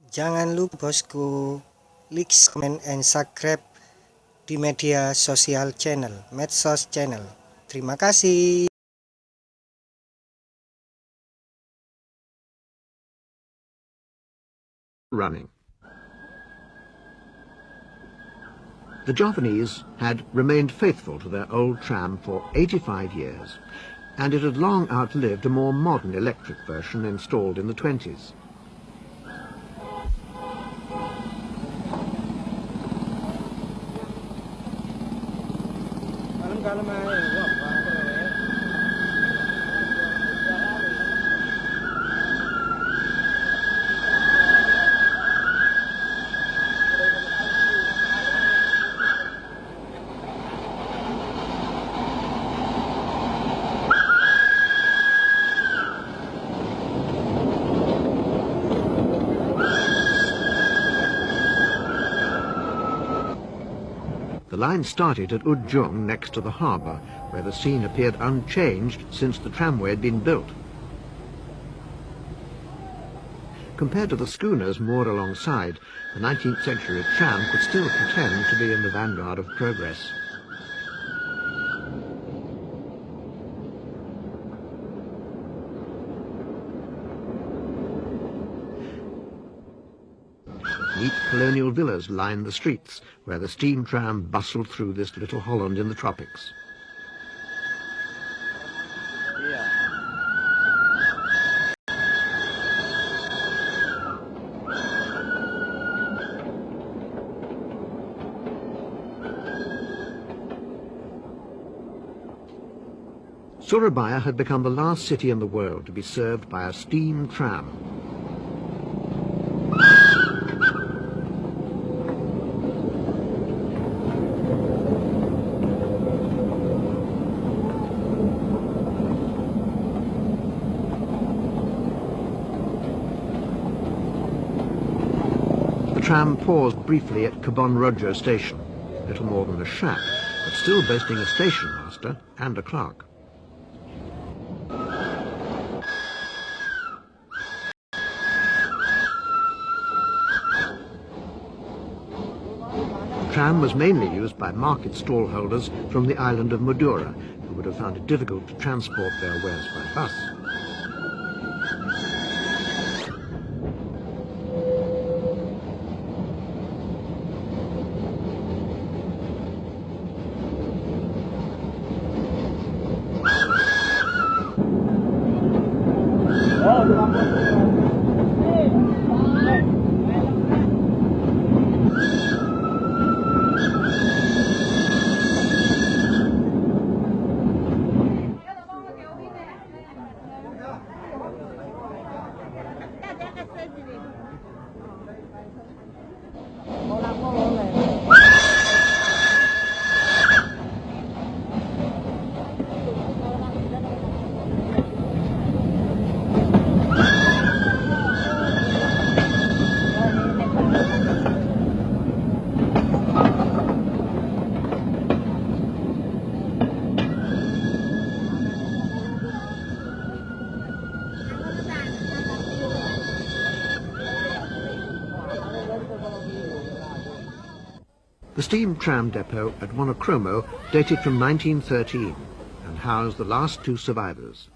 Jangan lupa bosku, like, comment, and subscribe di media sosial channel, medsos channel. Terima kasih. Running. The Javanese had remained faithful to their old tram for 85 years, and it had long outlived a more modern electric version installed in the 20s. The line started at Ujung next to the harbour, where the scene appeared unchanged since the tramway had been built. Compared to the schooners moored alongside, the 19th century tram could still pretend to be in the vanguard of progress. Neat colonial villas lined the streets, where the steam tram bustled through this little Holland in the tropics. Soerabaja had become the last city in the world to be served by a steam tram. The tram paused briefly at Kebon Rojo station, little more than a shack, but still boasting a station master and a clerk. The tram was mainly used by market stallholders from the island of Madura, who would have found it difficult to transport their wares by bus. The steam tram depot at Wonokromo dated from 1913 and housed the last two survivors.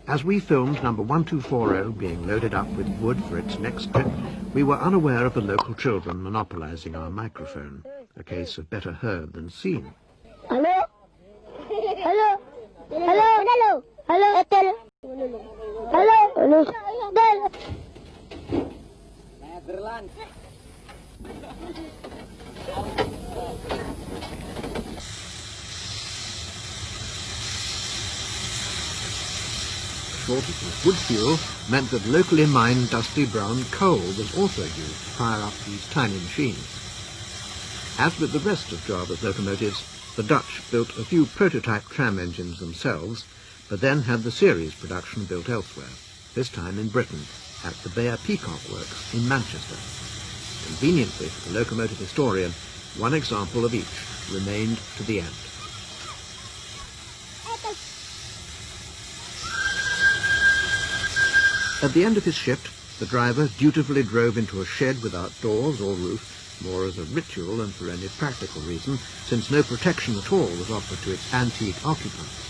As we filmed number 1240 being loaded up with wood for its next trip, we were unaware of the local children monopolizing our microphone, a case of better heard than seen. Hello? Hello? Hello? Hello? Hello? Hello? Hello? Shortage of wood fuel meant that locally mined dusty brown coal was also used to fire up these tiny machines. As with the rest of Java's locomotives, the Dutch built a few prototype tram engines themselves, but then had the series production built elsewhere, this time in Britain, at the Bayer Peacock Works in Manchester. Conveniently for the locomotive historian, one example of each remained to the end. At the end of his shift, the driver dutifully drove into a shed without doors or roof, more as a ritual than for any practical reason, since no protection at all was offered to its antique occupants.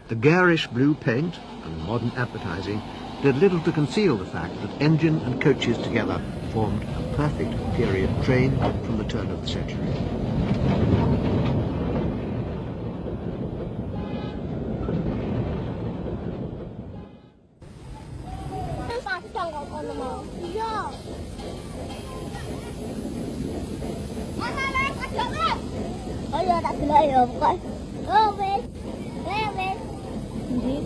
The garish blue paint and modern advertising did little to conceal the fact that engine and coaches together formed a perfect period train from the turn of the century. Oh ya tak gelak ya bukan. Oh wes. Wes. Ndi?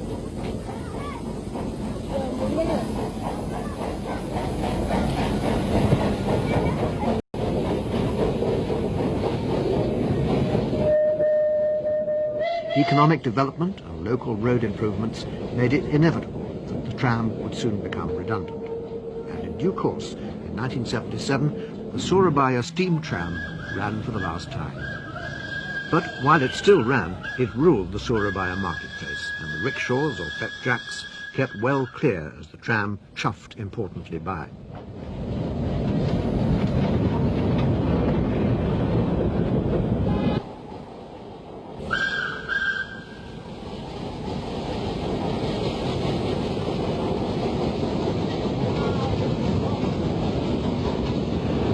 Economic development and local road improvements made it inevitable that the tram would soon become redundant. And in due course, in 1977, the Soerabaja steam tram ran for the last time. But while it still ran, it ruled the Soerabaja marketplace, and the rickshaws or jacks kept well clear as the tram chuffed importantly by.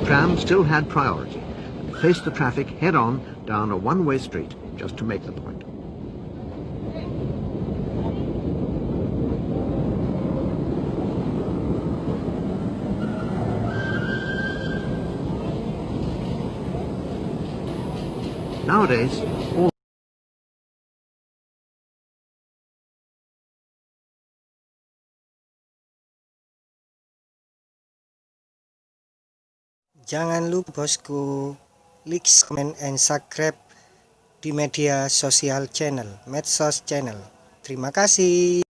The tram still had priority and faced the traffic head-on down a one-way street just to make the point. Nowadays, all Jangan lupa bosku, like, comment, and subscribe di media sosial channel, medsos channel. Terima kasih.